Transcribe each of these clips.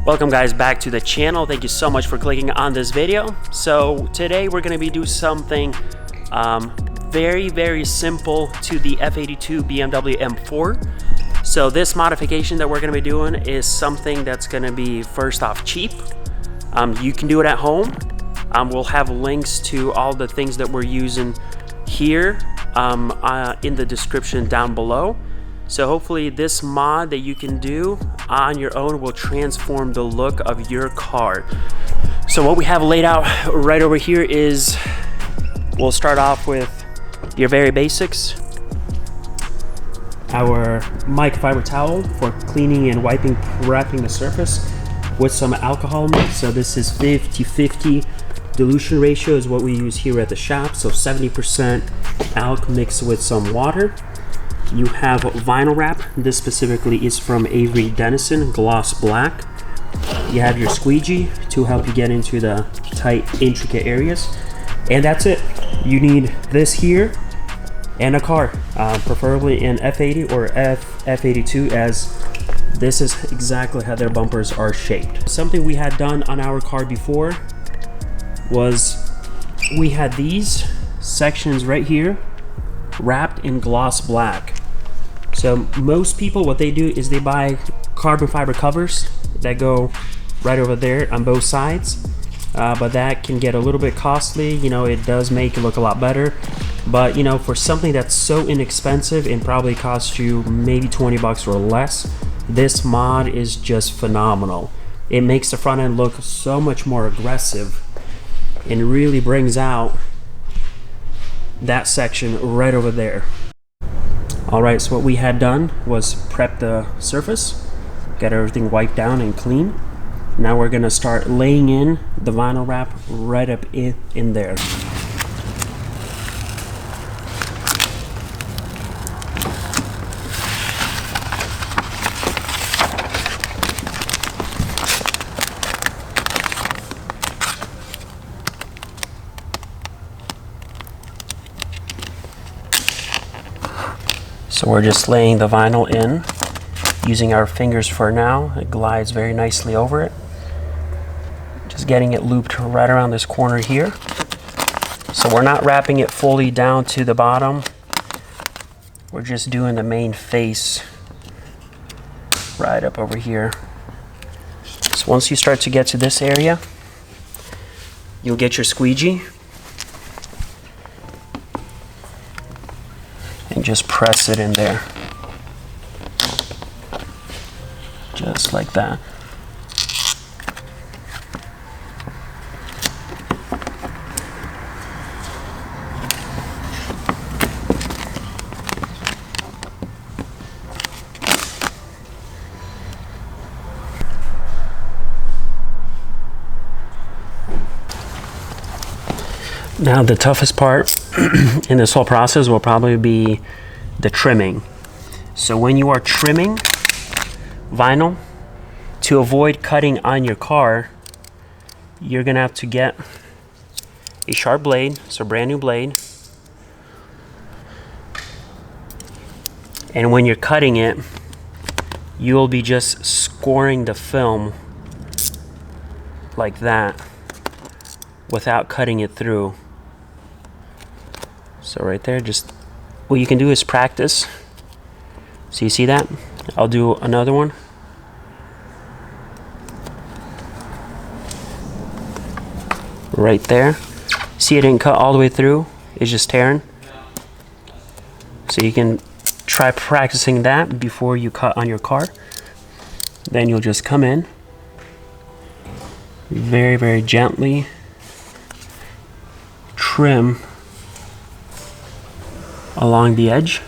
Welcome guys back to the channel. Thank you so much for clicking on this video. So today we're going to be doing something very simple to the F82 BMW M4. So this modification that we're going to be doing is something that's going to be first off cheap. You can do it at home. We'll have links to all the things that we're using here in the description down below. So hopefully this mod that you can do on your own will transform the look of your car. So what we have laid out right over here is, we'll start off with your very basics. Our microfiber towel for cleaning and wiping, prepping the surface with some alcohol mix. So this is 50-50 dilution ratio is what we use here at the shop. So 70% alc mixed with some water. You have vinyl wrap. This specifically is from Avery Dennison, gloss black. You have your squeegee to help you get into the tight, intricate areas. And that's it. You need this here and a car, preferably an F80 or F82, as this is exactly how their bumpers are shaped. Something we had done on our car before was we had these sections right here wrapped in gloss black. So most people, what they do is they buy carbon fiber covers that go right over there on both sides, but that can get a little bit costly. You know, it does make it look a lot better, but you know, for something that's so inexpensive and probably costs you maybe 20 bucks or less, this mod is just phenomenal. It makes the front end look so much more aggressive and really brings out that section right over there. Alright, so what we had done was prep the surface, get everything wiped down and clean. Now we're going to start laying in the vinyl wrap right up in there. So we're just laying the vinyl in, using our fingers for now. It glides very nicely over it. Just getting it looped right around this corner here. So we're not wrapping it fully down to the bottom. We're just doing the main face right up over here. So once you start to get to this area, you'll get your squeegee and just press it in there, just like that. Now the toughest part in this whole process will probably be the trimming. So when you are trimming vinyl, to avoid cutting on your car, you're gonna have to get a sharp blade, so brand new blade. And when you're cutting it, you'll be just scoring the film like that without cutting it through. So right there, just what you can do is practice. So you see that? I'll do another one. Right there. See, it didn't cut all the way through. It's just tearing. So you can try practicing that before you cut on your car. Then you'll just come in very gently, trim along the edge.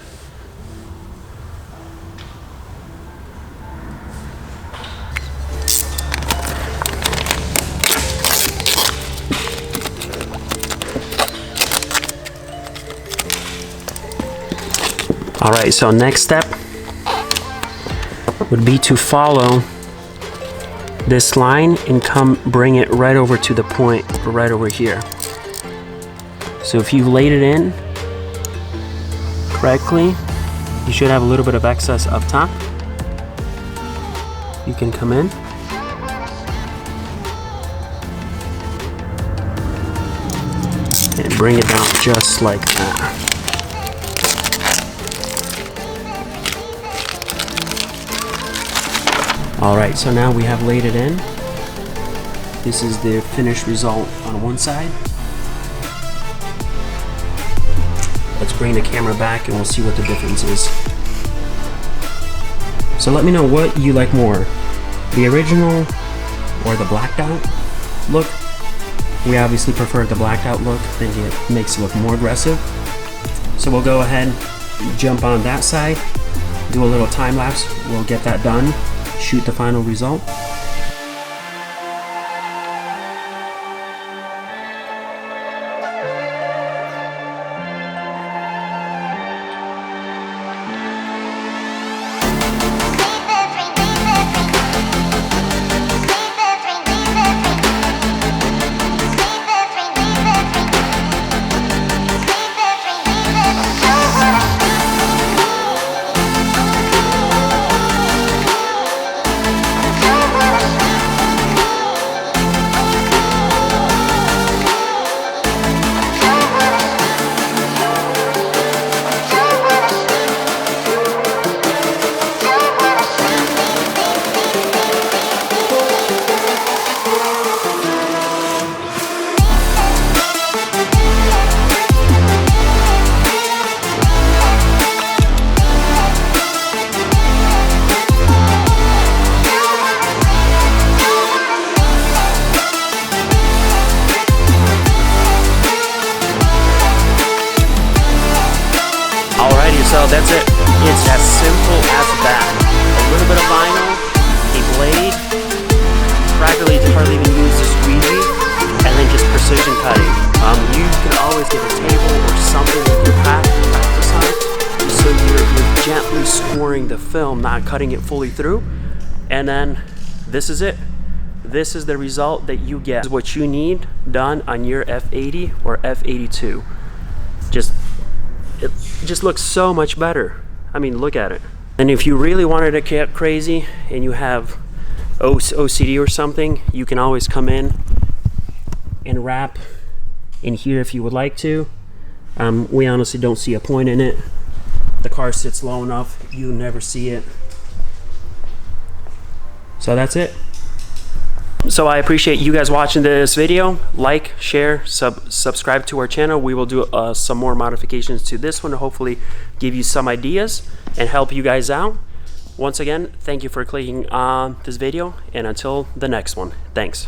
Alright, so next step would be to follow this line and bring it right over to the point right over here. So if you've laid it in correctly, you should have a little bit of excess up top. You can come in bring it down just like that. Alright, so now we have laid it in. This is the finished result on one side. Let's bring the camera back and we'll see what the difference is. So let me know what you like more, the original or the blacked out look. We obviously prefer the blacked out look. I think it makes it look more aggressive. So we'll go ahead, jump on that side, do a little time lapse. We'll get that done, shoot the final result. So that's it. It's as simple as that. A little bit of vinyl, a blade, practically hardly even use the squeegee, and then just precision cutting. You can always get a table or something with your practice on, so you're gently scoring the film, not cutting it fully through. And then this is it. This is the result that you get. This is what you need done on your F80 or F82. It just looks so much better. I mean, look at it. And if you really wanted to get crazy and you have OCD or something, you can always come in and wrap in here if you would like to. We honestly don't see a point in it. The car sits low enough, you never see it. So that's it. So I appreciate you guys watching this video. Like, share, subscribe to our channel. We will do some more modifications to this one to hopefully give you some ideas and help you guys out. Once again, thank you for clicking on this video, and until the next one, thanks.